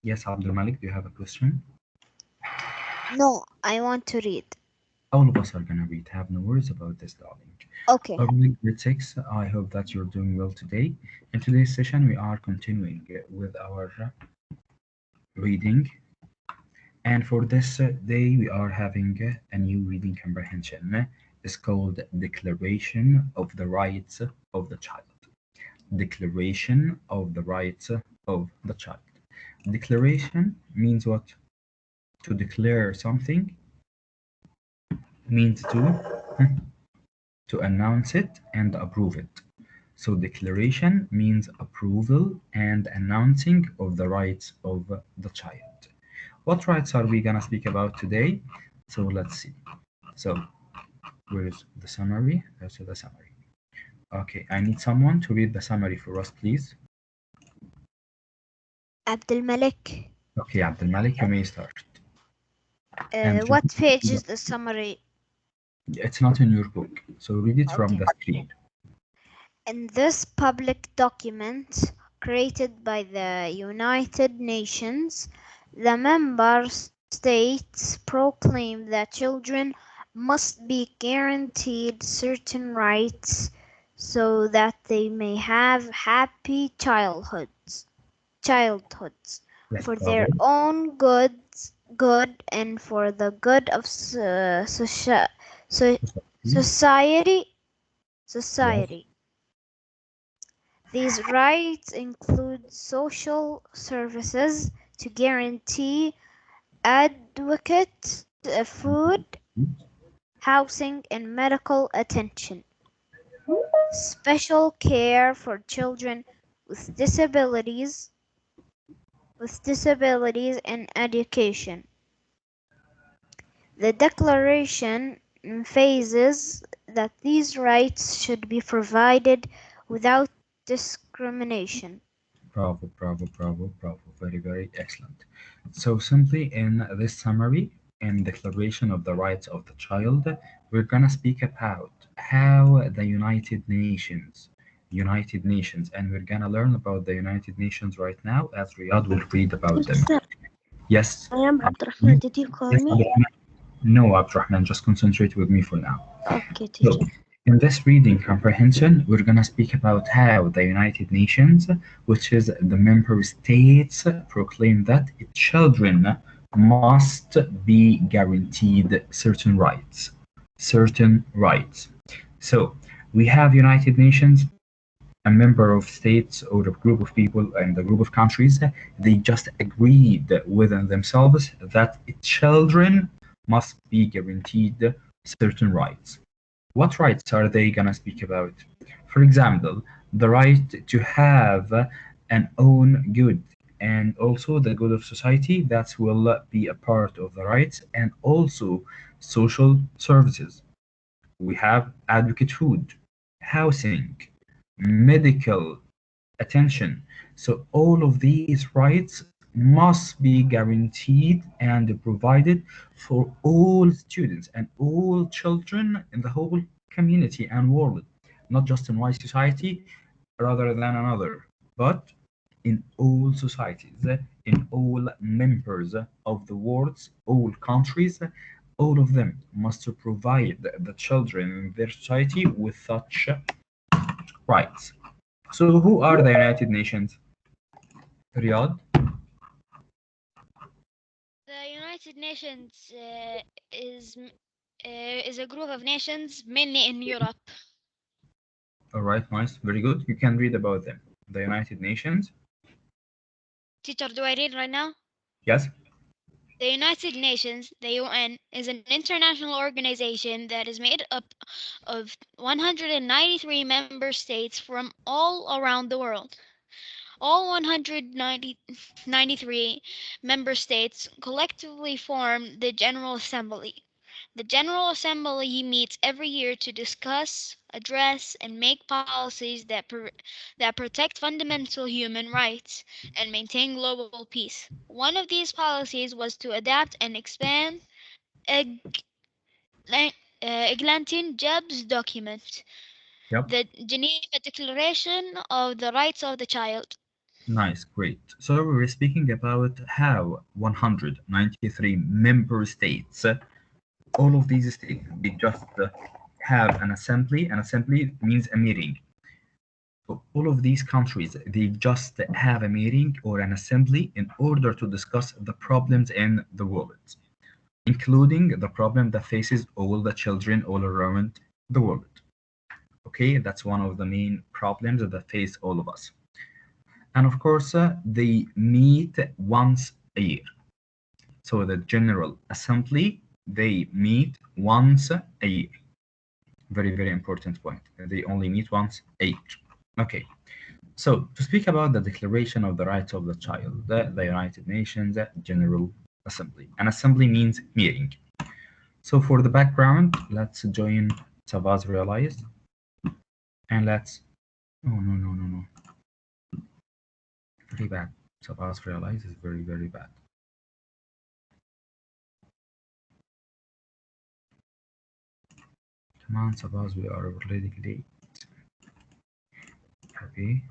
Yes, Abdul Malik, do you have a question? No, I want to read. All of us are gonna read. Have no worries about this, darling. Okay. Lovely grade 6, I hope that you're doing well today. In today's session, we are continuing with our reading. And for this day, we are having a new reading comprehension. It's called Declaration of the Rights of the Child. Declaration of the Rights of the Child. Declaration means what? To declare something means to announce it and approve it. So declaration means approval and announcing of the rights of the child. What rights are we gonna speak about today? So let's see. So where's the summary? There's the summary. Okay, I need someone to read the summary for us, please. Abdul Malik. Okay, Abdul Malik, you may start. And What page is the summary? it's not in your book, so read it from Okay. the screen. In this public document created by the United Nations, the member states proclaim that children must be guaranteed certain rights so that they may have happy childhoods Yes, for their bravo. own good and for the good of so- society Yes, society. These rights include social services to guarantee adequate food, housing, and medical attention, special care for children with disabilities and education. The Declaration emphasizes that these rights should be provided without discrimination. bravo, bravo, bravo, bravo. Very, very excellent. So simply in this summary and declaration of the rights of the child, we're gonna speak about how the United Nations, and we're gonna learn about the United Nations right now as Riyadh will read about them. Mister, Yes, I am Abdurrahman. Did you call yes, me? Abdurrahman. No, Abdurrahman, just concentrate with me for now. Okay, So, teacher. in this reading comprehension, we're going to speak about how the United Nations, which is the member states, proclaim that children must be guaranteed certain rights. Certain rights. So, we have United Nations, a member of states or a group of people and a group of countries, they just agreed within themselves that children must be guaranteed certain rights. What rights are they gonna speak about? For example, the right to have an own good and also the good of society that will be a part of the rights and also social services. We have adequate food, housing, medical attention. So all of these rights must be guaranteed and provided for all students and all children in the whole community and world, not just in one society rather than another, but in all societies, in all members of the world, all countries, all of them must provide the children in their society with such rights. So, who are the United Nations? Riyadh? The United Nations is a group of nations mainly in Europe. All right, nice, very good. You can read about them. The United Nations. Teacher, do I read right now? Yes. The United Nations, the UN, is an international organization that is made up of 193 member states from all around the world. All 193 member states collectively form the General Assembly. The General Assembly meets every year to discuss, address, and make policies that protect fundamental human rights and maintain global peace. One of these policies was to adapt and expand Eg- Eglantin Jeb's document, Yep. the Geneva Declaration of the Rights of the Child. Nice, great. So we're speaking about how 193 member states, all of these states, they just have an assembly. An assembly means a meeting. So all of these countries, they just have a meeting or an assembly in order to discuss the problems in the world, including the problem that faces all the children all around the world. Okay, that's one of the main problems that face all of us. And of course, they meet once a year. So the General Assembly, they meet once a year. Very, very important point. They only meet once a year. Okay, so to speak about the Declaration of the Rights of the Child, the United Nations General Assembly. An assembly means meeting. So for the background, let's join Savas Realized and let's. Oh, no, no, no, no. Very bad. Savas Realized is very, very bad. Come on, Savas, we are already late. Okay.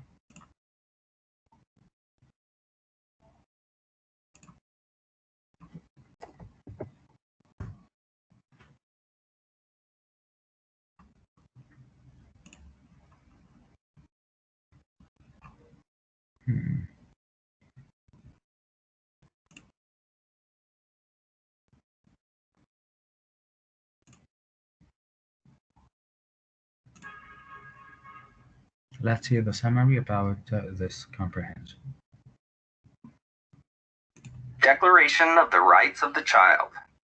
Hmm. Let's hear the summary about this comprehension. Declaration of the Rights of the Child,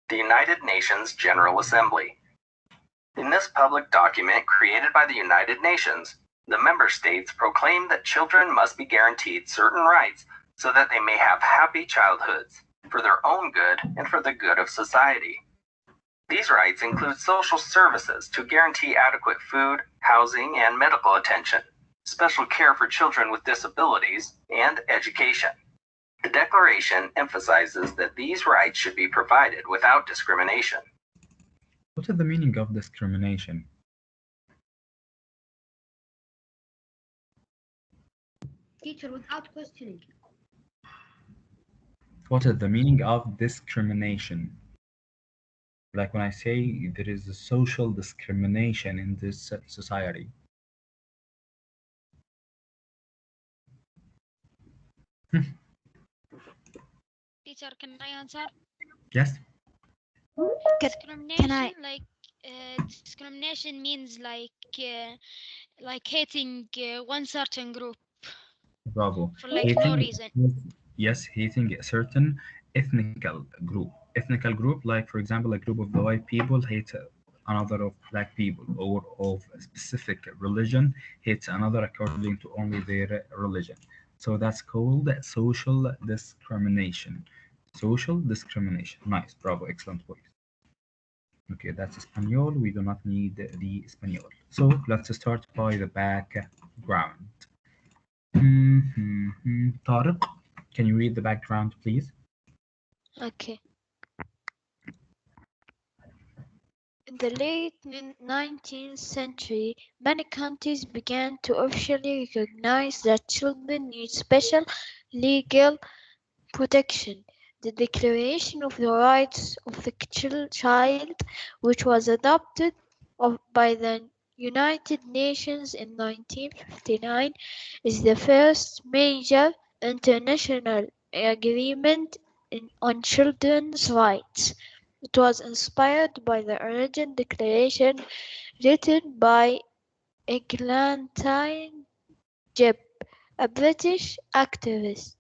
the United Nations General Assembly. In this public document created by the United Nations, the member states proclaim that children must be guaranteed certain rights so that they may have happy childhoods, for their own good and for the good of society. These rights include social services to guarantee adequate food, housing, and medical attention, special care for children with disabilities, and education. The Declaration emphasizes that these rights should be provided without discrimination. What is the meaning of discrimination? Teacher, without questioning. What is the meaning of discrimination? Like when I say there is a social discrimination in this society. Teacher, can I answer? Yes? Discrimination, discrimination means like hating one certain group Bravo. for like no Hating, reason. yes, hating a certain ethnical group. Ethnical group, like for example, a group of the white people hate another of black people, or of a specific religion hates another according to only their religion. So that's called social discrimination. Social discrimination. Nice, bravo, excellent voice. Okay, that's Espanol. We do not need the Espanol. So let's start by the background. Tariq, can you read the background, please? Okay. In the late 19th century, many countries began to officially recognize that children need special legal protection. The Declaration of the Rights of the Child, which was adopted by the United Nations in 1959, is the first major international agreement on children's rights. It was inspired by the original declaration written by Eglantine Jebb, a British activist.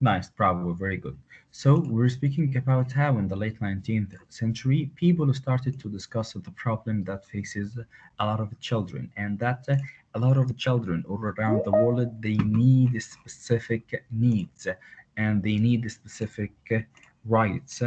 Nice, bravo, very good. So we're speaking about how in the late 19th century, people started to discuss the problem that faces a lot of children, and that a lot of children all around the world, they need specific needs, and they need specific rights,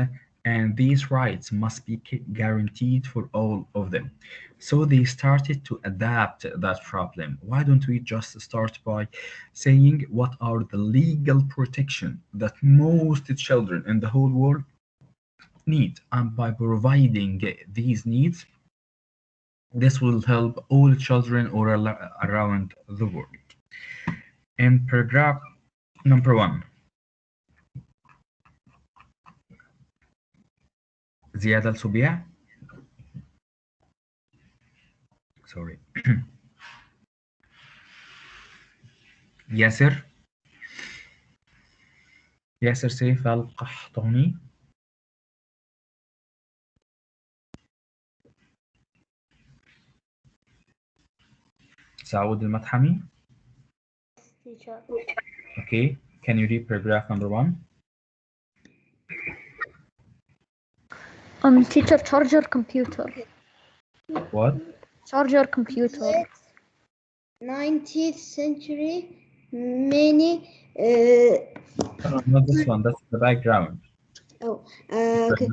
and these rights must be guaranteed for all of them. So they started to adapt that problem. Why don't we just start by saying what are the legal protection that most children in the whole world need, and by providing these needs, this will help all children all around the world. In paragraph Number 1. زيادة السبيع. Sorry. ياسر سيف القحطاني. سعود المدحمي. Teacher. Okay, can you read paragraph number 1? Teacher, charger computer. What? Charger computer. 19th century, many Not this one, that's the background. okay,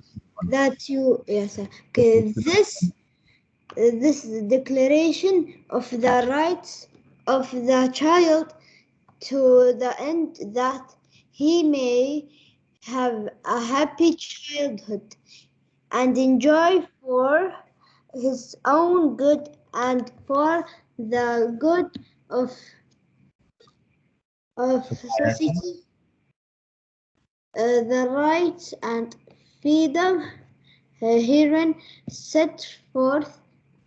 that you yes okay this declaration of the rights of the child to the end that he may have a happy childhood and enjoy for his own good and for the good of society, the rights and freedom herein set forth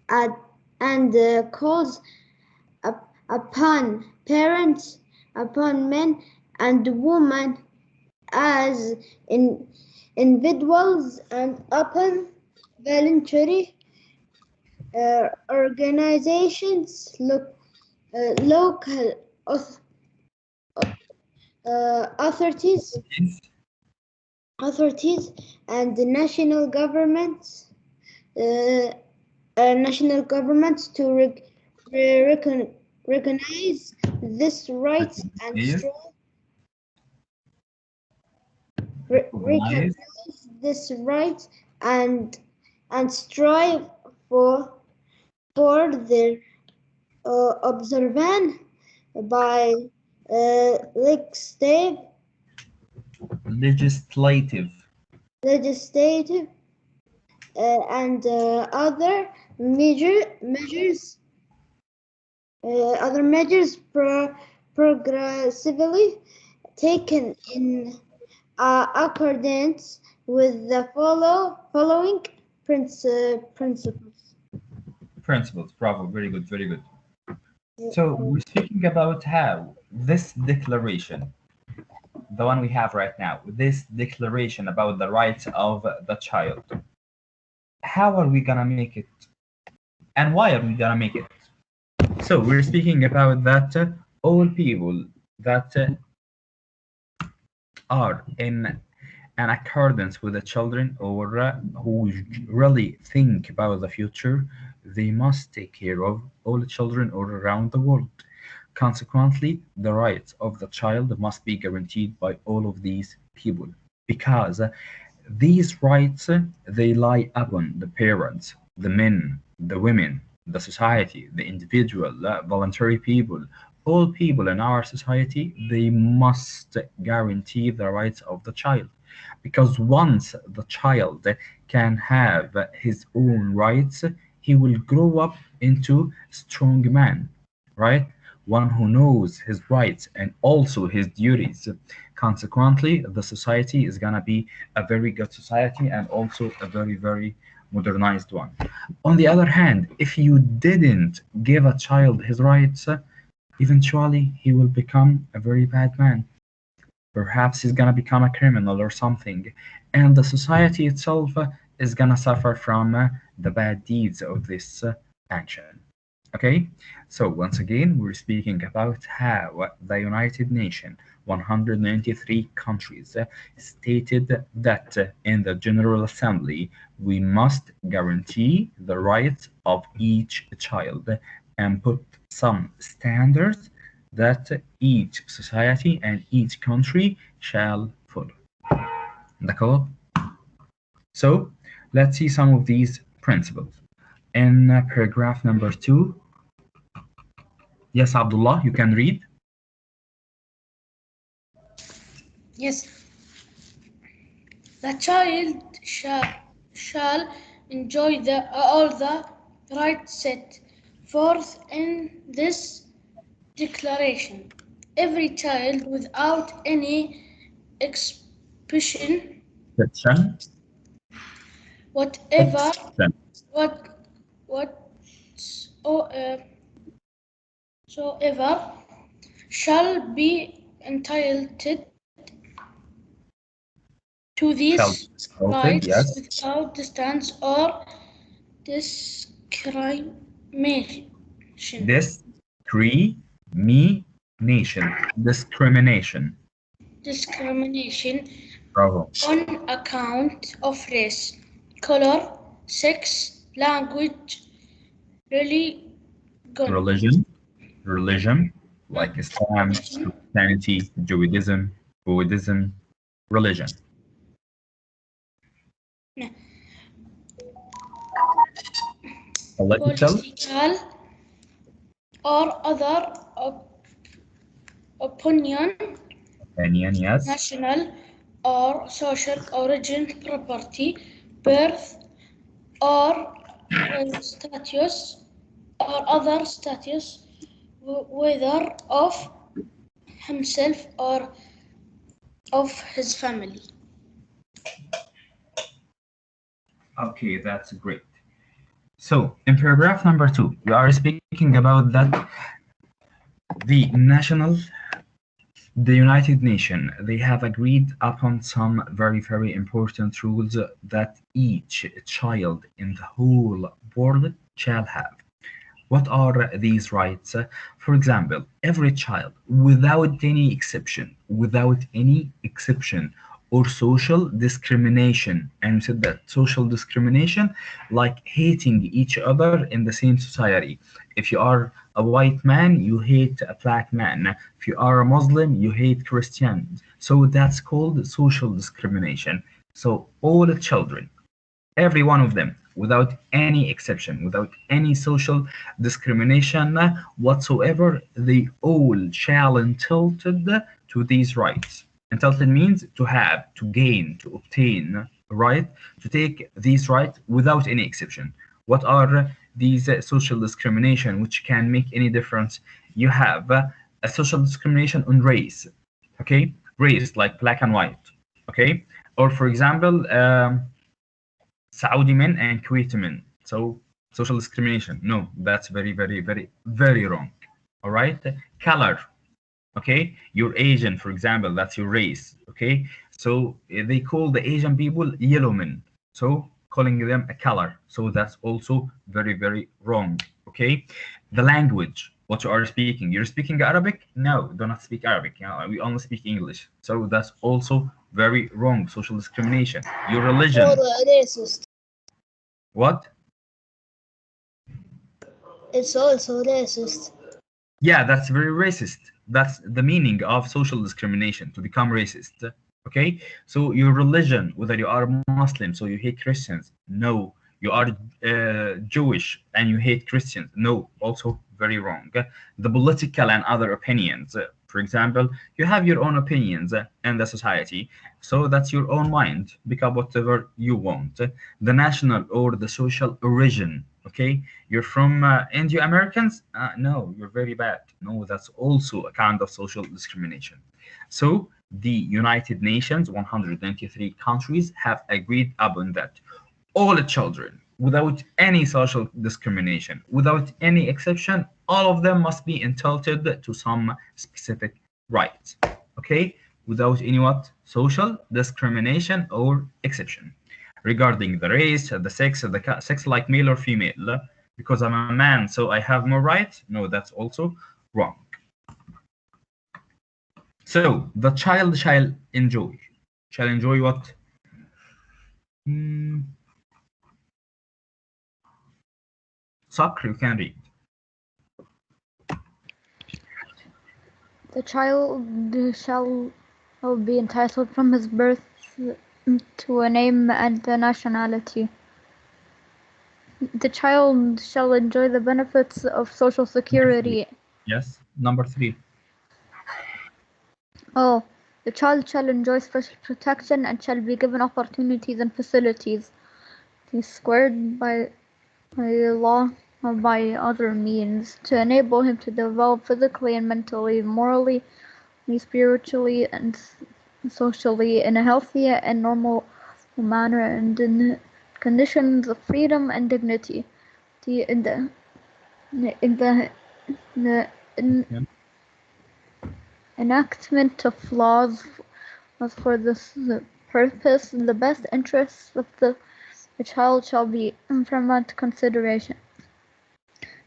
and calls upon parents, upon men and women as individuals and upon voluntary organizations, local authorities and the national governments to recognize this right and recognize this right and strive for their observance by legislative and other measures progressively taken in accordance with the following principles. Bravo, very good, very good. So we're speaking about how this declaration, the one we have right now, this declaration about the rights of the child, how are we gonna make it? And why are we gonna make it? So we're speaking about that all people that are in an accordance with the children or who really think about the future, they must take care of all the children all around the world. Consequently, the rights of the child must be guaranteed by all of these people because these rights they lie upon the parents, the men, the women, the society, the individual, voluntary people, all people in our society, they must guarantee the rights of the child. Because once the child can have his own rights, he will grow up into a strong man, right? One who knows his rights and also his duties. Consequently, the society is gonna be a very good society and also a very, very modernized one. On the other hand, if you didn't give a child his rights, eventually he will become a very bad man. Perhaps he's gonna become a criminal or something, and the society itself is gonna suffer from the bad deeds of this action. Okay, so once again, we're speaking about how the United Nations, 193 countries, stated that in the General Assembly we must guarantee the rights of each child and put some standards that each society and each country shall follow. D'accord? So let's see some of these principles. In paragraph number 2, yes, Abdullah, you can read. Yes. The child shall enjoy all the rights set forth in this declaration, every child without any exception, Exception. whatever, Exception. whatsoever, shall be entitled to Shall these be noted. rights Yes. without distance or discrimination. Discrimination. Discrimination. Discrimination Bravo. on account of race, color, sex, language, religion, Religion, like Islam, religion, Christianity, Judaism, Buddhism, religion. Political, political, or other opinion, opinion, yes. national or social origin, property, birth, or status, or other status, whether of himself or of his family. Okay, that's great. So, in paragraph number 2, we are speaking about that the United Nations, they have agreed upon some very, very important rules that each child in the whole world shall have. What are these rights? For example, every child, without any exception or social discrimination, and we said that social discrimination, like hating each other in the same society. If you are a white man, you hate a black man. If you are a Muslim, you hate Christians. So that's called social discrimination. So all children, every one of them, without any exception, without any social discrimination whatsoever, they all shall entitled to these rights. Entitled means to have, to gain, to obtain, right? To take these rights without any exception. What are these social discrimination which can make any difference? You have a social discrimination on race, okay? Race like black and white, okay? Or for example, Saudi men and Kuwaiti men. So social discrimination. No, that's very, very, very, very wrong. All right. Color. Okay. You're Asian, for example. That's your race. Okay. So they call the Asian people yellow men. So calling them a color. So that's also very, very wrong. Okay. The language. What you are speaking. You're speaking Arabic? No, do not speak Arabic. We only speak English. So that's also very wrong. Social discrimination. Your religion. racist. What? It's also racist. Yeah, that's very racist. That's the meaning of social discrimination, to become racist. Okay? So your religion, whether you are Muslim, so you hate Christians. No. You are Jewish and you hate Christians. No. Also very wrong. The political and other opinions. For example, you have your own opinions in the society. So that's your own mind. Become whatever you want. The national or the social origin. Okay? You're from Indio Americans? No, you're very bad. No, that's also a kind of social discrimination. So the United Nations, 193 countries, have agreed upon that. All children, without any social discrimination, without any exception, all of them must be entitled to some specific rights. Okay? Without any what? Social discrimination or exception. Regarding the race, the sex like male or female, because I'm a man, so I have more rights? No, that's also wrong. So the child shall enjoy. Shall enjoy what? Hmm. Soccer, you can read. The child shall be entitled from his birth to a name and a nationality. The child shall enjoy the benefits of social security. Yes. Number 3. Oh, the child shall enjoy special protection and shall be given opportunities and facilities. He's squared by law or by other means to enable him to develop physically and mentally, morally, spiritually and socially in a healthy and normal manner and in conditions of freedom and dignity. In in the, the Yeah. enactment of laws for this purpose, the best interests of the child shall be paramount consideration.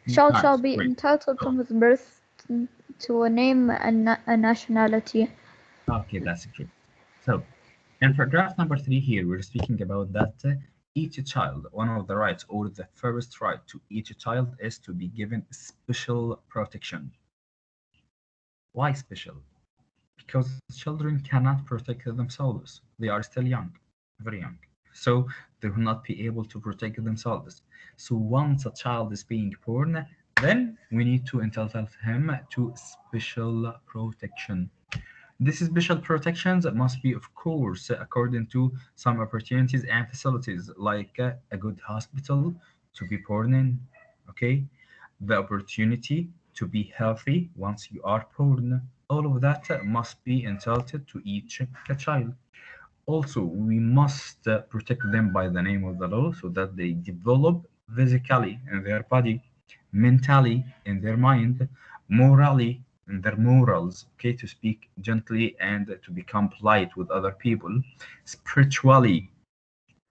The child shall Nice, be great. entitled from his birth to a name and a nationality. Okay, that's great. So, in paragraph number 3 here, we're speaking about that each child, one of the rights or the first right to each child is to be given special protection. Why special? Because children cannot protect themselves. They are still young, very young. So they will not be able to protect themselves. So once a child is being born, then we need to entitle him to special protection. This special protections must be, of course, according to some opportunities and facilities, like a good hospital to be born in, okay? The opportunity to be healthy once you are born. All of that must be entitled to each child. Also, we must protect them by the name of the law so that they develop physically in their body, mentally in their mind, morally in their morals, okay, to speak gently and to become polite with other people, spiritually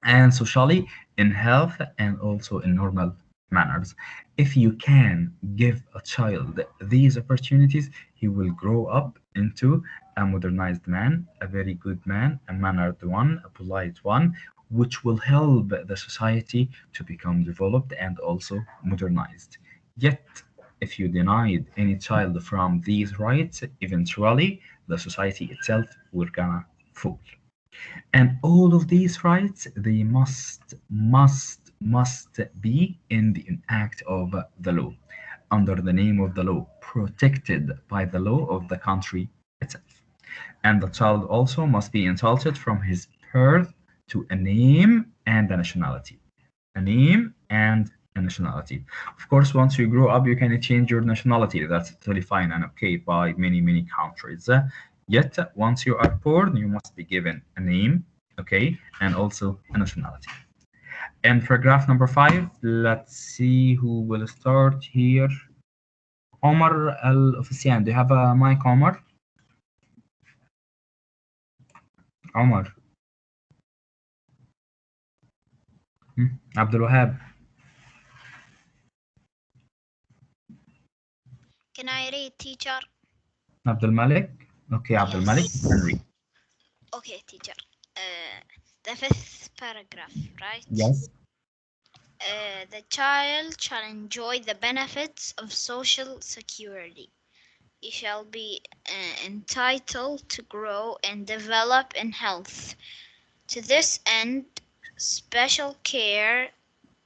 and socially in health and also in normal manners. If you can give a child these opportunities, he will grow up into a modernized man, a very good man, a mannered one, a polite one, which will help the society to become developed and also modernized. Yet, if you denied any child from these rights, eventually the society itself will gonna fall. And all of these rights, they must be in the act of the law, under the name of the law, protected by the law of the country itself. And the child also must be entitled from his birth to a name and a nationality. A name and a nationality. Of course, once you grow up, you can change your nationality. That's totally fine and okay by many countries. Yet, once you are born, you must be given a name, okay, and also a nationality. And paragraph number 5, let's see who will start here. Omar Al Ofisian. Do you have a mic, Omar? Omar. Abdul Wahab. Can I read, teacher? Abdul Malik. Okay, Abdul Malik, you can read. Okay, teacher. The fifth paragraph, right? Yes. The child shall enjoy the benefits of social security. He shall be entitled to grow and develop in health. To this end, special care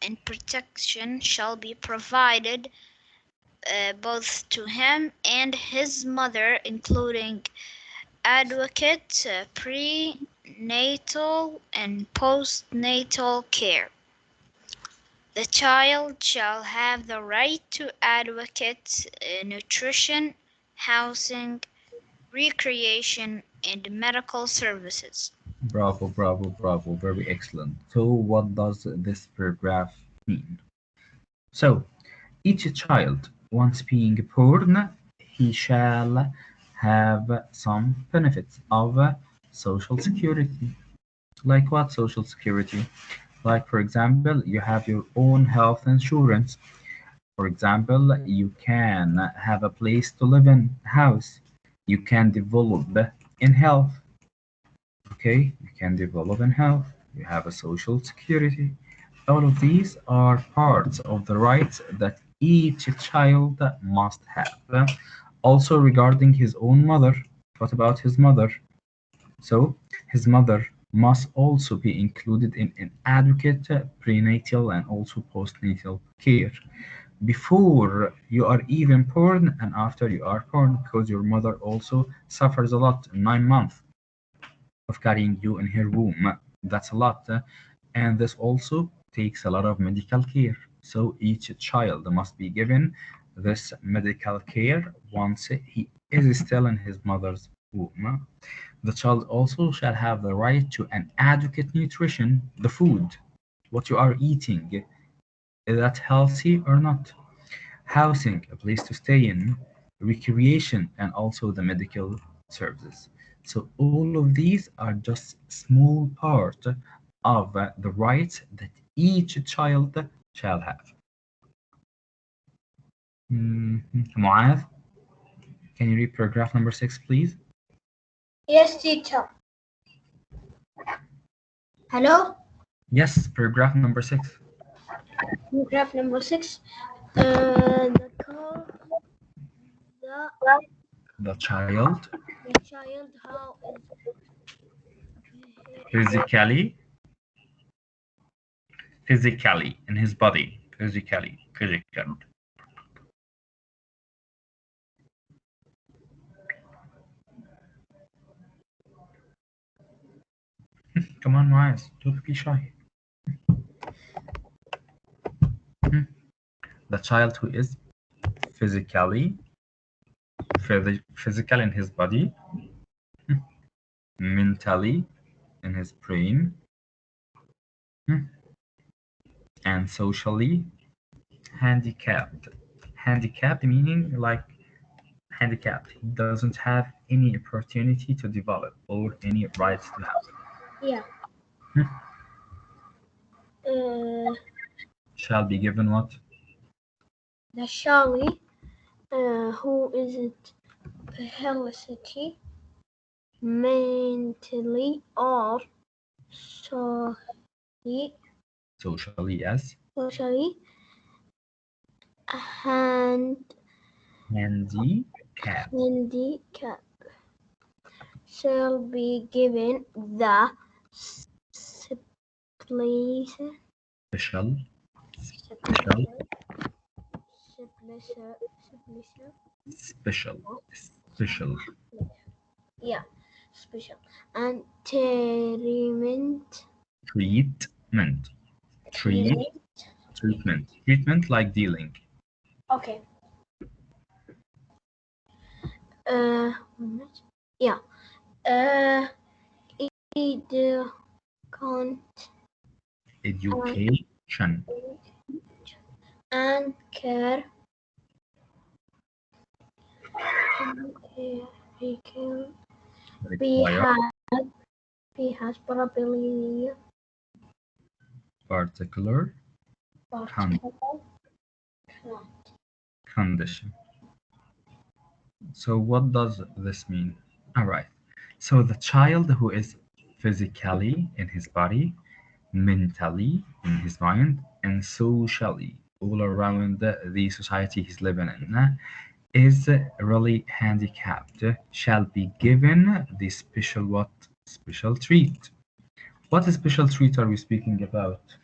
and protection shall be provided both to him and his mother, including adequate prenatal and postnatal care. The child shall have the right to adequate nutrition, housing, recreation, and medical services. Bravo, bravo, bravo. Very excellent. So, what does this paragraph mean? So, each child, once being born, he shall have some benefits of social security. Like what social security? Like, for example, you have your own health insurance. For example, you can have a place to live in, a house. You can develop in health. Okay, you can develop in health. You have a social security. All of these are parts of the rights that each child must have. Also, regarding his own mother, what about his mother? So, his mother must also be included in an adequate prenatal and also postnatal care before you are even born and after you are born, because your mother also suffers a lot in 9 months of carrying you in her womb. That's a lot. And this also takes a lot of medical care. So each child must be given this medical care once he is still in his mother's womb. The child also shall have the right to an adequate nutrition, the food, what you are eating, is that healthy or not? Housing, a place to stay in, recreation, and also the medical services. So all of these are just small part of the rights that each child shall have. Mu'adh, can you read paragraph number 6, please? Yes, teacher. Hello? Yes, paragraph number 6. Paragraph number 6. The child how physically in his body, physical. Come on, Miles, don't be shy. The child who is physically physical in his body, mentally in his brain, and socially handicapped. Handicapped meaning like handicapped. He doesn't have any opportunity to develop or any rights to have. Yeah. Shall be given what? The Shali, who is it healthy, mentally or socially, Yes. Socially, handicap shall be given the special and treatment like dealing. Okay. Yeah. Education and care he has probably particular condition. So what does this mean? All right. So the child who is physically in his body, mentally in his mind, and socially all around the society he's living in is really handicapped shall be given the special what? Special treat. What special treat are we speaking about?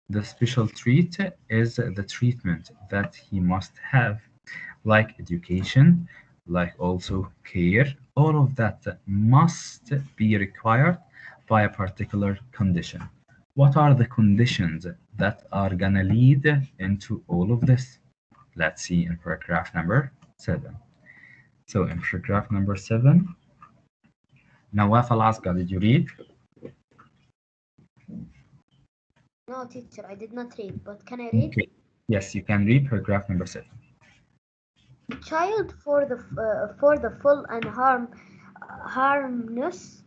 The special treat is the treatment that he must have, like education, like also care. All of that must be required by a particular condition. What are the conditions that are gonna lead into all of this? Let's see in paragraph number 7. So in paragraph number 7, Nawaf Al-Askar, did you read? No, teacher, I did not read, but can I read? Okay. Yes, you can read paragraph number 7. Child for the full and harmonious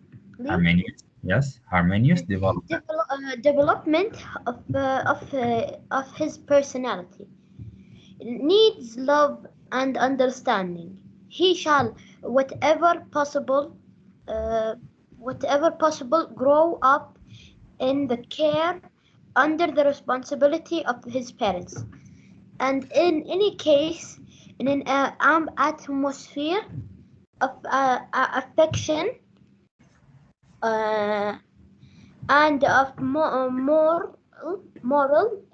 development of his personality needs love and understanding. He shall, whatever possible, grow up in the care under the responsibility of his parents, and in any case in an atmosphere of affection and of moral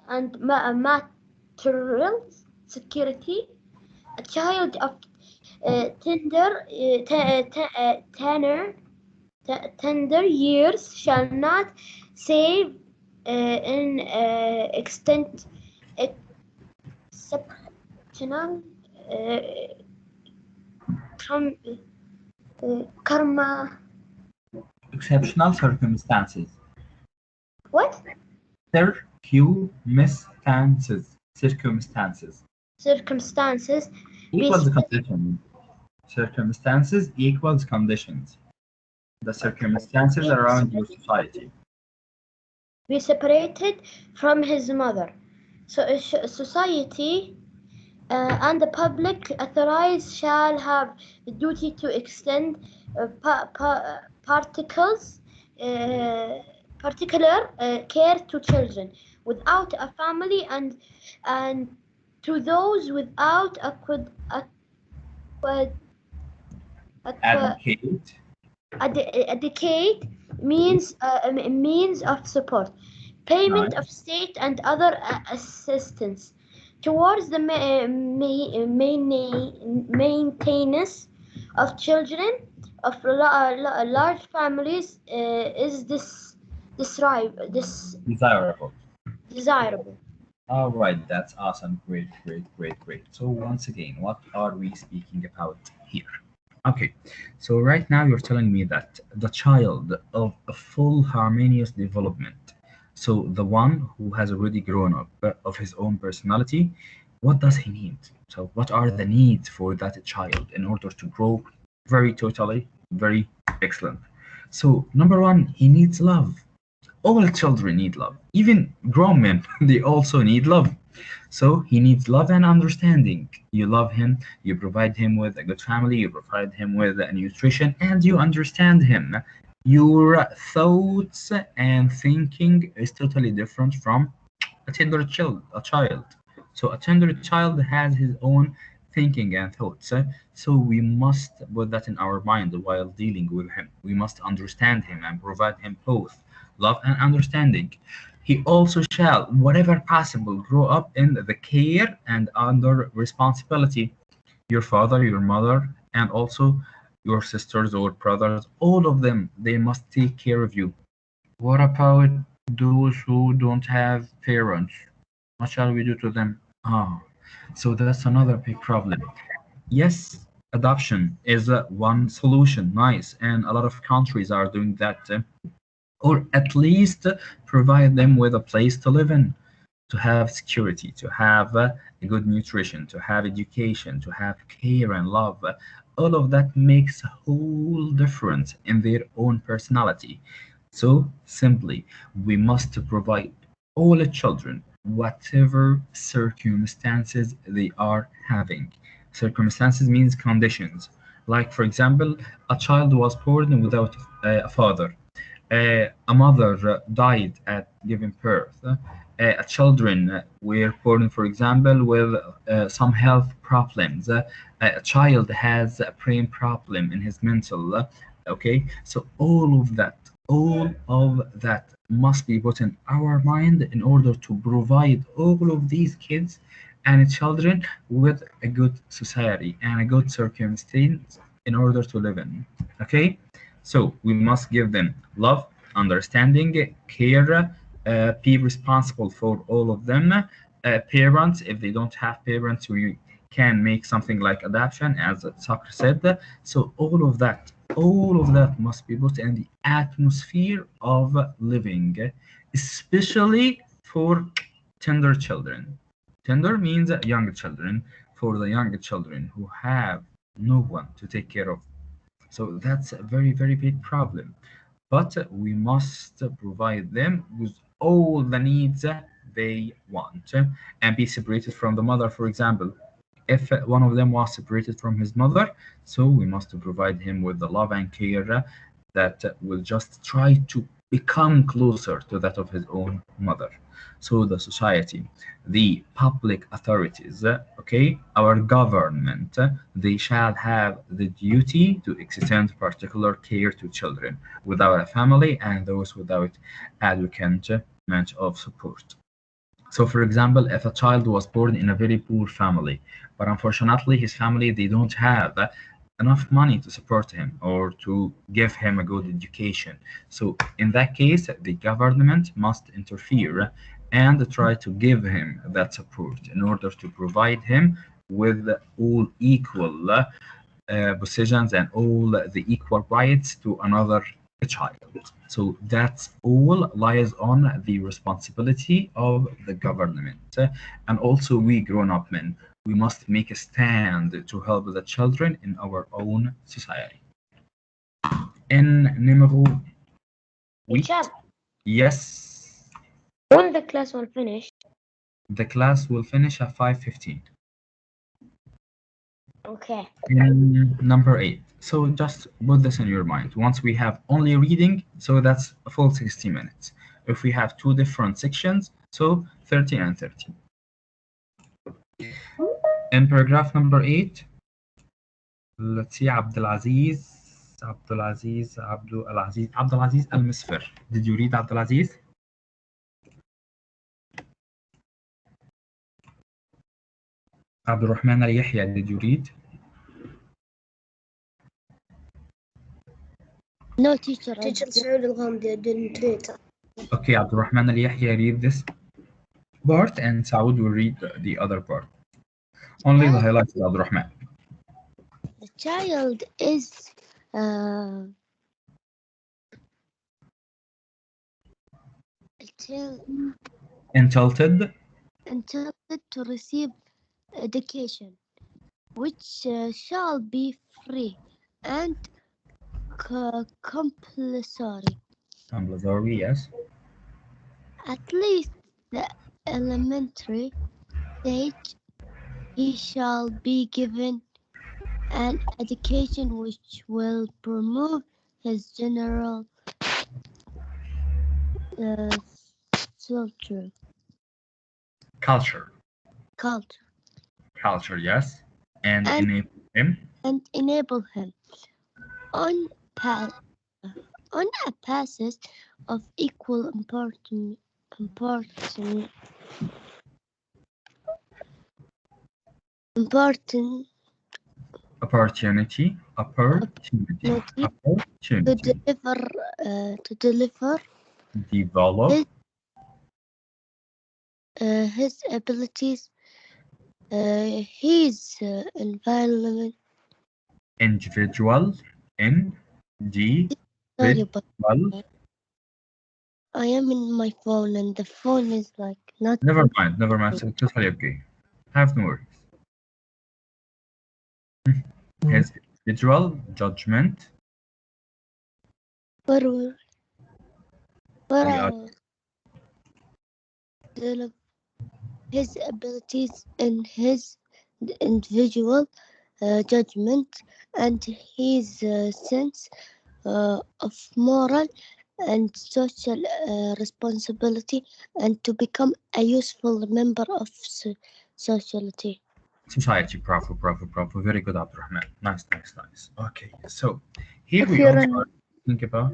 and material security. A child of tender years shall not save in extent exceptional uh, from karma. Exceptional circumstances. What? Circumstances. Circumstances. Circumstances. We Equals condition. Circumstances equals conditions. The circumstances around your society. be separated from his mother. So society and the public authorized shall have the duty to extend particles, particular care to children without a family and to those without aquad, Advocate. a decade means of support, payment of Nice. state and other assistance towards the maintenance of children of large families is Desirable. desirable. All right, that's awesome. Great, great, great, great. So once again, what are we speaking about here? Okay, so right now you're telling me that the child of a full harmonious development, so the one who has already grown up of his own personality, what does he need? So what are the needs for that child in order to grow very totally, very excellent? So number one, he needs love. All children need love. Even grown men, they also need love. So he needs love and understanding. You love him, you provide him with a good family, you provide him with nutrition, and you understand him. Your thoughts and thinking is totally different from a tender child. So a tender child has his own thinking and thoughts. So we must put that in our mind while dealing with him. We must understand him and provide him both love and understanding. He also shall, whatever possible, grow up in the care and under responsibility. Your father, your mother, and also your sisters or brothers, all of them, they must take care of you. What about those who don't have parents? What shall we do to them? Ah, so that's another big problem. Yes, adoption is one solution, nice, and a lot of countries are doing that, or at least provide them with a place to live in, to have security, to have a good nutrition, to have education, to have care and love. All of that makes a whole difference in their own personality. So simply, we must provide all the children whatever circumstances they are having. Circumstances means conditions. Like, for example, a child was born without a father. A mother died at giving birth. Children were born, for example, with some health problems. A child has a brain problem in his mental. Okay, so all of that must be put in our mind in order to provide all of these kids and children with a good society and a good circumstance in order to live in. Okay, so we must give them love, understanding, care, be responsible for all of them. Parents, if they don't have parents, we can make something like adoption, as Soccer said. So all of that must be put in the atmosphere of living, especially for tender children. Tender means young children, for the young children who have no one to take care of. So that's a very, very big problem. But we must provide them with all the needs they want and be separated from the mother, for example. If one of them was separated from his mother, so we must provide him with the love and care that will just try to become closer to that of his own mother. So the society, the public authorities, okay, our government, they shall have the duty to extend particular care to children without a family and those without adequate of support. So, for example, if a child was born in a very poor family, but unfortunately his family they don't have enough money to support him or to give him a good education. So, in that case, the government must interfere and try to give him that support in order to provide him with all equal positions and all the equal rights to another child. So that's all lies on the responsibility of the government. And also we grown-up men, we must make a stand to help the children in our own society. In numéro 8. Hisham, Yes, when the class will finish? the class will finish at 5:15. Okay. In number 8. So just put this in your mind. Once we have only reading, so that's a full 60 minutes. If we have two different sections, so 13 and 13. In paragraph number 8, let's see Abdulaziz Al-Misfir. Did you read Abdulaziz? Abdurrahman Al-Yahya, did you read? No, teacher. Teacher Saud Al-Ghamdi didn't read. Okay, Abdurrahman Al-Yahya read this part and Saud will read the other part. Only the highlights of Abdurrahman. The child is Entitled entitled to receive education, which shall be free and compulsory. Compulsory, yes. At least the elementary stage, he shall be given an education which will promote his general Culture, yes. And enable him on a basis of equal importance opportunity to deliver develop his abilities, his environment. Individual. Sorry, but I am in my phone and the phone is like not. Never mind. So totally okay. Have no worries. His individual judgment. Where his abilities and his individual judgment and his sense of moral and social responsibility, and to become a useful member of society. Bravo. Very good, Abdurrahman. Nice. Okay, so here If we you're also think about.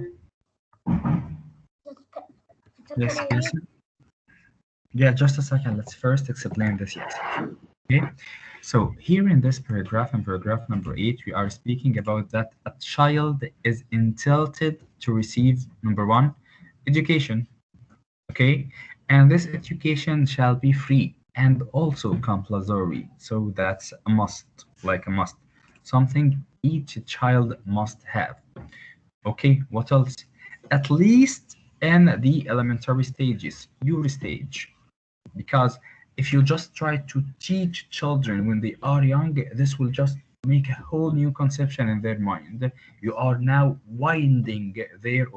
Yes. Yeah, just a second. Let's first explain this. Yes. Okay. So here in this paragraph, in paragraph number 8, we are speaking about that a child is entitled to receive, number 1, education. Okay, and this education shall be free and also compulsory. So that's a must, like a must, something each child must have. Okay, what else? At least in the elementary stages, your stage, because if you just try to teach children when they are young, this will just make a whole new conception in their mind. You are now widening their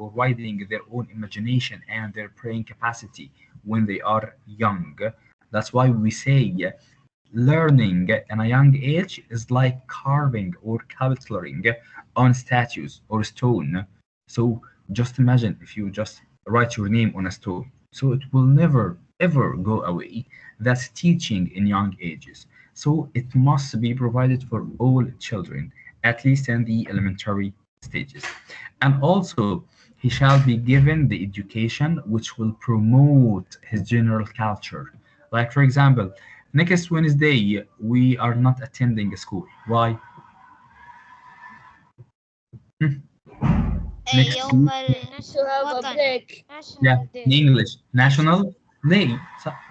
own imagination and their brain capacity when they are young. That's why we say learning at a young age is like carving or sculpturing on statues or stone. So just imagine if you just write your name on a stone. So it will never ever go away. That's teaching in young ages. So it must be provided for all children, at least in the elementary stages. And also, he shall be given the education which will promote his general culture. Like, for example, next Wednesday, we are not attending school. Why? Next يوم week, To have a الوطن. break. yeah, in English, National Day,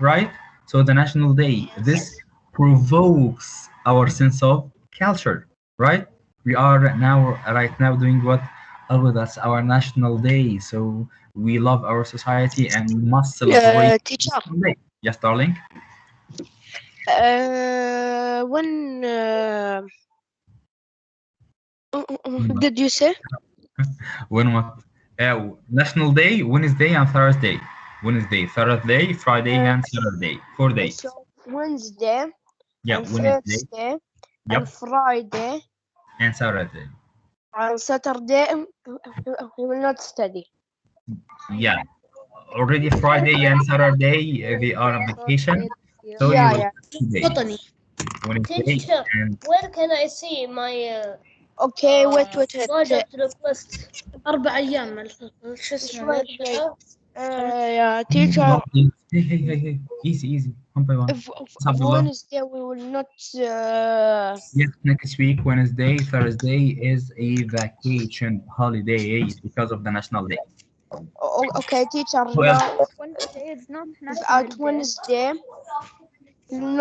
right? So the National Day, this provokes our sense of culture, right? We are right now doing what? Oh, that's our national day. So we love our society and we must celebrate Teacher, national day. Yes, darling. when When what? did you say? When what? National Day, Wednesday and Thursday. Wednesday, Thursday, Friday, Uh, and Saturday. 4 days. so Wednesday Yeah, and Wednesday. Thursday and Yep, Friday and Saturday. and Saturday we will not study. Yeah, already Friday and Saturday they are on vacation, Thursday this year. so you Yeah, will yeah. have 2 days. وطني. Wednesday Teacher, and where can I see my Okay, wait. project request 4 أيام شو اسمه Friday. نبدأ Yeah, teacher. oh, hey, easy, one by one. If Abdullah. Wednesday we will not. Yes, next week, Wednesday, Thursday is a vacation holiday because of the national day. Okay, teacher. Who else? Now, Wednesday is not if National at Day. Wednesday we will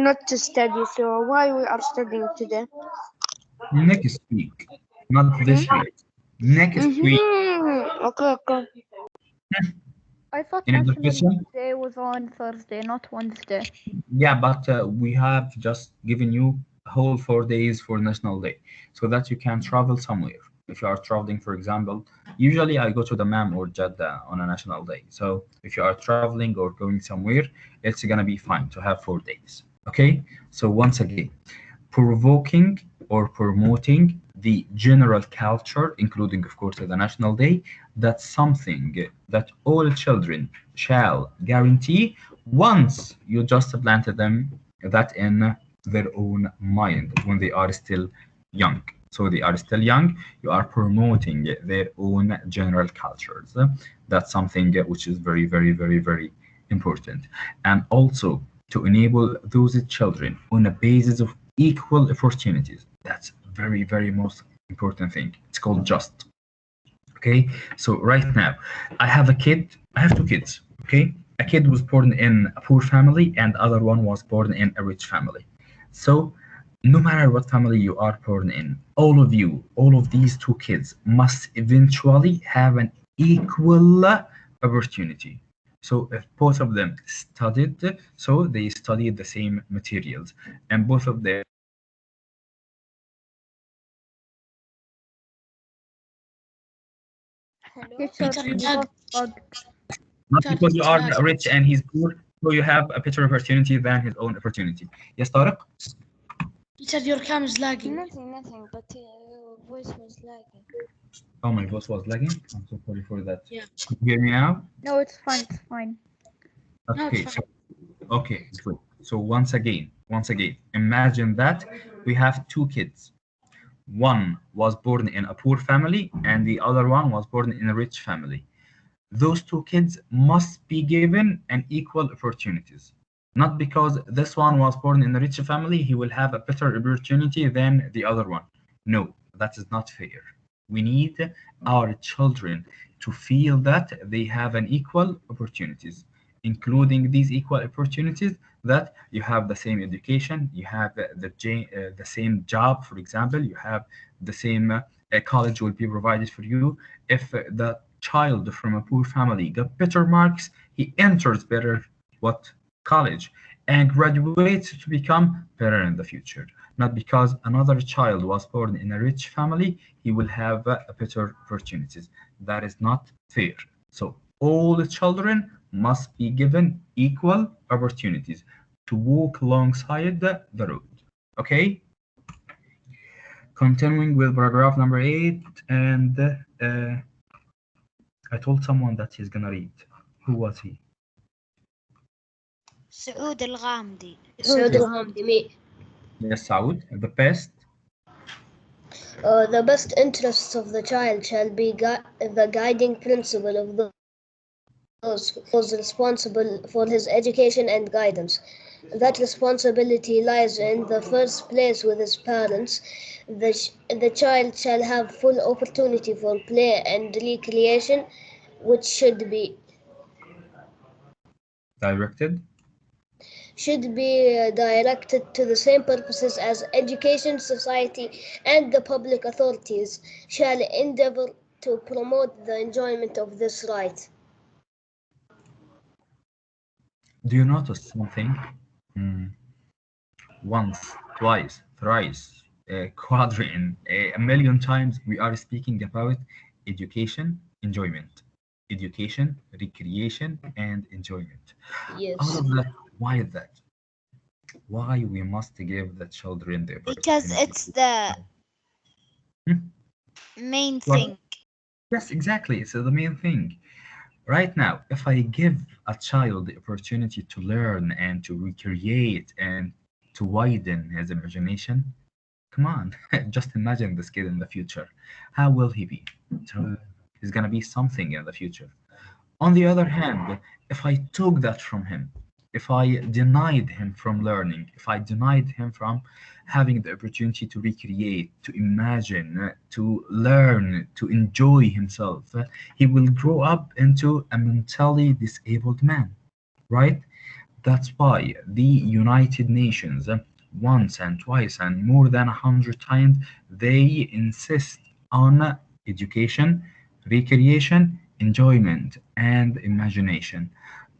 not to study. So why we are studying today? Next week, not this Mm-hmm. week. Next week. Okay, okay. I thought Any other National question? Day was on Thursday, not Wednesday. Yeah, but we have just given you whole 4 days for National Day so that you can travel somewhere. If you are traveling, for example, usually I go to the Mam or Jeddah on a National Day. So if you are traveling or going somewhere, it's gonna be fine to have 4 days. Okay? So once again, provoking or promoting the general culture, including, of course, the National Day, that's something that all children shall guarantee once you just planted them that in their own mind when they are still young. So they are still young, you are promoting their own general cultures. That's something which is very important. And also to enable those children on a basis of equal opportunities. That's very most important thing. It's called just. Okay, so right now I have 2 kids. Okay, a kid was born in a poor family and other one was born in a rich family. So no matter what family you are born in, all of these 2 kids must eventually have an equal opportunity. So if both of them studied, so they studied the same materials and both of them Teacher, Peter you lag. got bugged. not Peter, because you it's are lag. rich and he's poor, so you have a better opportunity than his own opportunity. Yes, Tariq? Peter, your cam is lagging. Nothing, but voice was lagging. Oh, my voice was lagging. I'm so sorry for that. Yeah. Can you hear me now? No, it's fine. It's fine. No, it's Okay, fine. so okay, good. So once again, imagine that we have 2 kids. One was born in a poor family and the other one was born in a rich family. Those 2 kids must be given an equal opportunities. Not because this one was born in a rich family, he will have a better opportunity than the other one. No, that is not fair. We need our children to feel that they have an equal opportunities, including these equal opportunities that you have the same education, you have the same job, for example, you have the same college will be provided for you. If the child from a poor family got better marks, he enters better what college and graduates to become better in the future. Not because another child was born in a rich family, he will have better opportunities. That is not fair. So all the children must be given equal opportunities to walk alongside the road. Okay? Continuing with paragraph number 8, and I told someone that he's gonna read. Who was he? سعود الغامدي. سعود الغامدي me. Yes, Saud. The best. The best interests of the child shall be the guiding principle of those responsible for his education and guidance. That responsibility lies in the first place with his parents. The child shall have full opportunity for play and recreation, which Directed. should be directed to the same purposes as education, society, and the public authorities shall endeavor to promote the enjoyment of this right. Do you notice something? Hmm. Once, twice, thrice, quadrillion, a million times we are speaking about education, enjoyment. Education, recreation, and enjoyment. All Yes. of that, why is that? Why we must give the children the Because opportunity it's to the Hmm? main What? thing. Yes, exactly. It's the main thing. Right now, if I give a child the opportunity to learn and to recreate and to widen his imagination, come on, just imagine this kid in the future. How will he be? So he's gonna be something in the future. On the other hand, if I took that from him, if I denied him from learning, if I denied him from having the opportunity to recreate, to imagine, to learn, to enjoy himself, he will grow up into a mentally disabled man, right? That's why the United Nations, once and twice and more than 100 times, they insist on education, recreation, enjoyment, and imagination.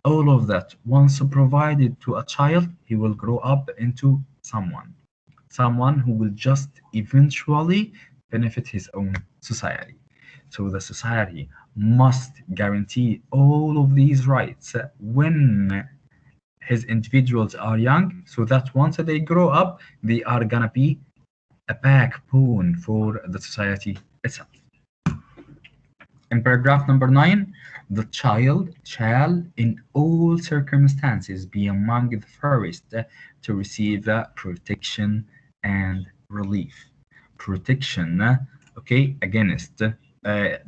All of that, once provided to a child, he will grow up into someone who will just eventually benefit his own society. So the society must guarantee all of these rights when his individuals are young, so that once they grow up, they are gonna be a backbone for the society itself. In paragraph number 9, the child shall in all circumstances be among the first to receive protection and relief. Protection, okay, against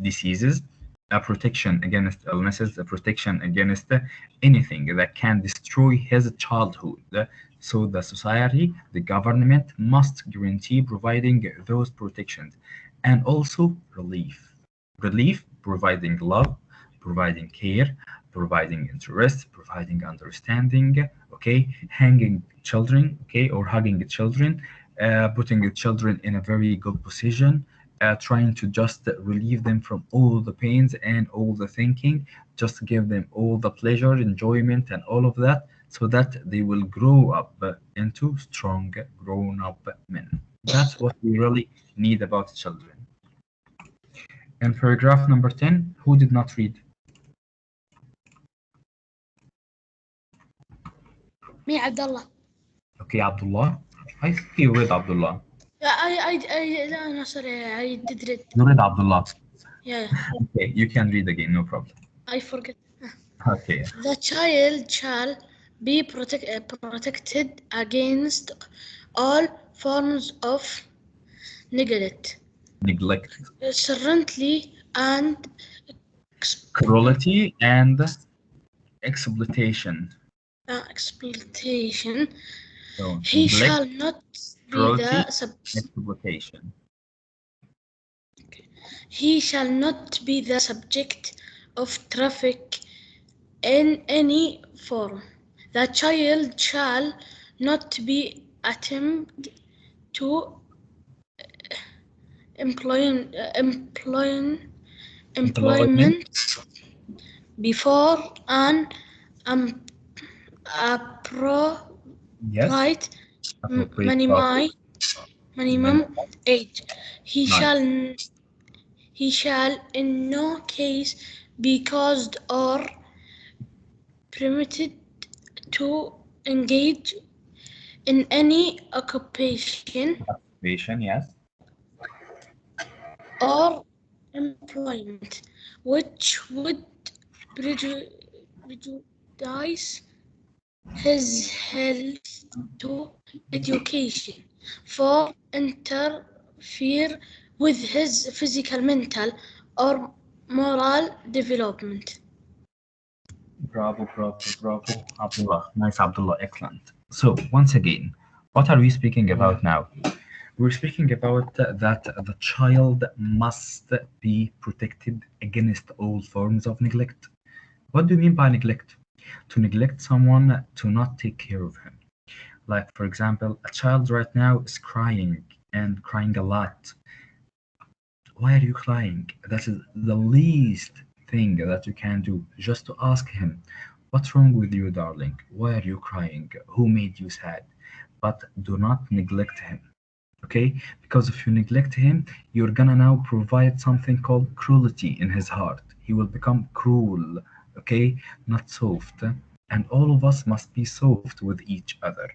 diseases, a protection against illnesses, a protection against anything that can destroy his childhood. So the society, the government must guarantee providing those protections and also relief. Relief, providing love, providing care, providing interest, providing understanding, okay, hanging children, okay, or hugging children, putting the children in a very good position, trying to just relieve them from all the pains and all the thinking, just give them all the pleasure, enjoyment, and all of that, so that they will grow up into strong, grown up men. That's what we really need about children. In paragraph number 10, who did not read? Me, Abdullah. Okay, Abdullah. I think you read Abdullah. Yeah, لا, no, sorry, I did read. You read Abdullah. Yeah, Okay, you can read again, no problem. I forget. Okay, The child shall be protected against all forms of neglect, neglect, certainly, and cruelty, and exploitation. exploitation. So, He neglect, shall not be cruelty, the exploitation. he shall not be the subject of traffic in any form. The child shall not be attempt to Employment, employment before an um, yes. appropriate Appropriate process. minimum age. He Nice. shall he shall in no case be caused or permitted to engage in any occupation Occupation, yes. or employment which would prejudice his health to education, for interfere with his physical, mental, or moral development. Bravo, bravo, bravo, Abdullah. Nice, Abdullah. Excellent. So, once again, what are we speaking about now? We're speaking about that the child must be protected against all forms of neglect. What do you mean by neglect? To neglect someone, to not take care of him. Like, for example, a child right now is crying and crying a lot. Why are you crying? That is the least thing that you can do. Just to ask him, what's wrong with you, darling? Why are you crying? Who made you sad? But do not neglect him. Okay? Because if you neglect him, you're gonna now provide something called cruelty in his heart. He will become cruel, okay? Not soft. And all of us must be soft with each other.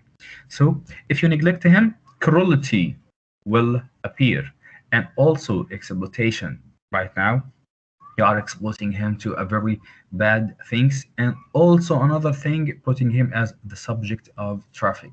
So if you neglect him, cruelty will appear, and also exploitation. Right now you are exposing him to a very bad things, and also another thing, putting him as the subject of traffic.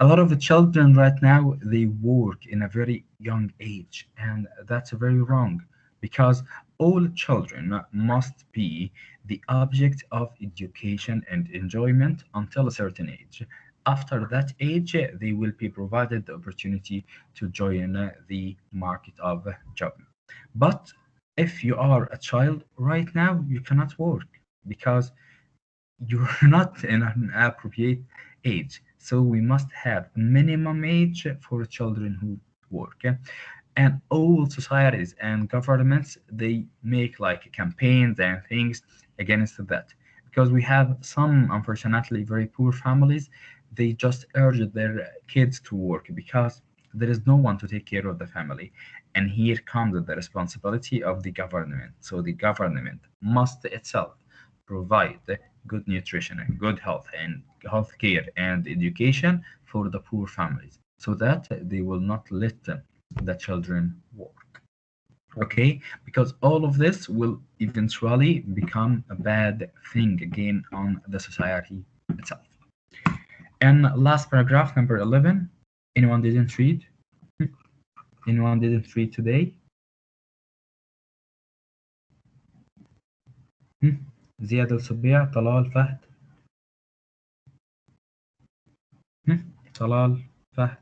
A lot of the children right now, they work in a very young age, and that's very wrong, because all children must be the object of education and enjoyment until a certain age. After that age, they will be provided the opportunity to join the market of job. But if you are a child right now, you cannot work because you're not in an appropriate age. So we must have minimum age for children who work. And all societies and governments, they make like campaigns and things against that, because we have some unfortunately very poor families. They just urge their kids to work because there is no one to take care of the family. And here comes the responsibility of the government. So the government must itself provide good nutrition and good health and health care and education for the poor families, so that they will not let the children work. Okay, because all of this will eventually become a bad thing again on the society itself. And last paragraph, number 11. Anyone didn't read? Anyone didn't read today? زياد السبيع، طلال، فهد. طلال، فهد،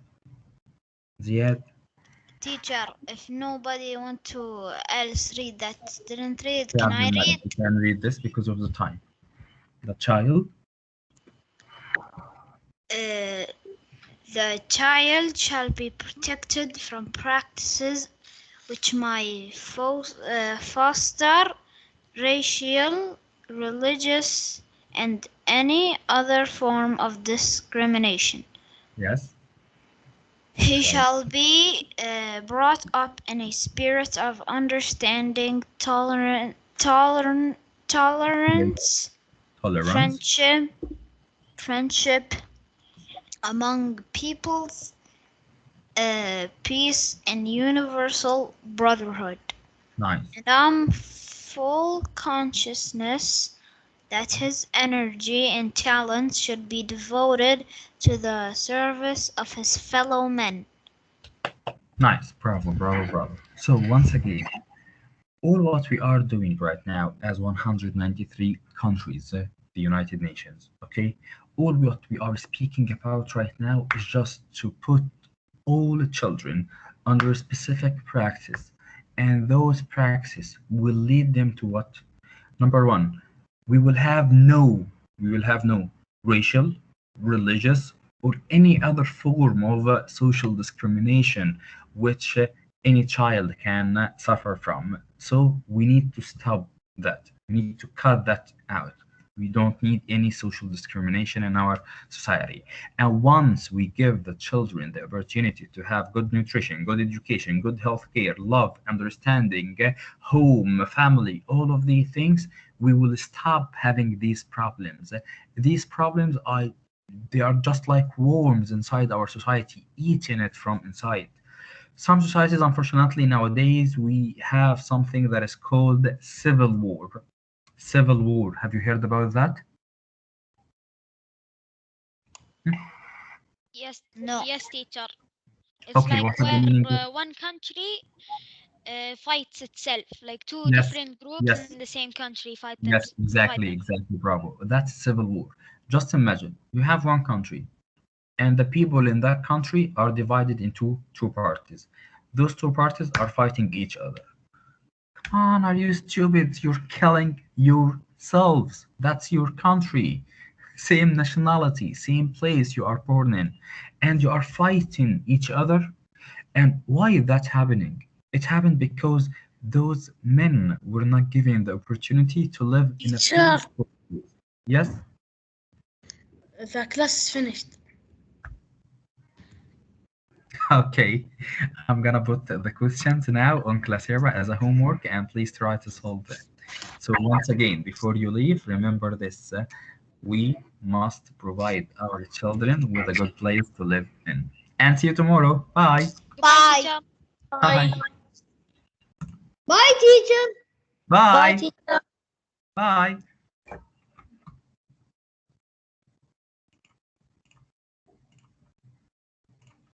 زياد. Teacher, if nobody want to else read that didn't read, Yeah, can I read? you can read this because of the time. The child. The child shall be protected from practices which may foster racial, religious, and any other form of discrimination. Yes. He shall be brought up in a spirit of understanding, tolerance, friendship among peoples, peace, and universal brotherhood. Nice. And full consciousness that his energy and talents should be devoted to the service of his fellow men. Nice. Bravo, bravo, bravo. So once again, all what we are doing right now as 193 countries, the United Nations, okay? All what we are speaking about right now is just to put all children under a specific practice. And those practices will lead them to what? Number one, we will have no racial, religious, or any other form of social discrimination which any child can suffer from. So we need to stop that. We need to cut that out. We don't need any social discrimination in our society. And once we give the children the opportunity to have good nutrition, good education, good health care, love, understanding, home, family, all of these things, we will stop having these problems. These problems are, they are just like worms inside our society, eating it from inside. Some societies, unfortunately, nowadays we have something that is called civil war. Civil war. Have you heard about that? Yes, No. yes, teacher. It's Okay, like what is the where meaning? one country fights itself, like two Yes, different groups yes, in the same country yes, fight exactly, them. exactly, bravo. That's civil war. Just imagine you have one country, and the people in that country are divided into two parties. Those two parties are fighting each other. Come on, are you stupid? You're killing your selves. That's your country, same nationality, same place you are born in, and you are fighting each other. And why is that happening? It happened because those men were not given the opportunity to live in a Teacher, peaceful place. Yes? the class is finished. Okay. I'm gonna put the questions now on Classera as a homework and please try to solve it. So once again, before you leave, remember this. We must provide our children with a good place to live in. And see you tomorrow. Bye. Goodbye, Bye. teacher. Bye. Bye, teacher. Bye, Bye. teacher. Bye.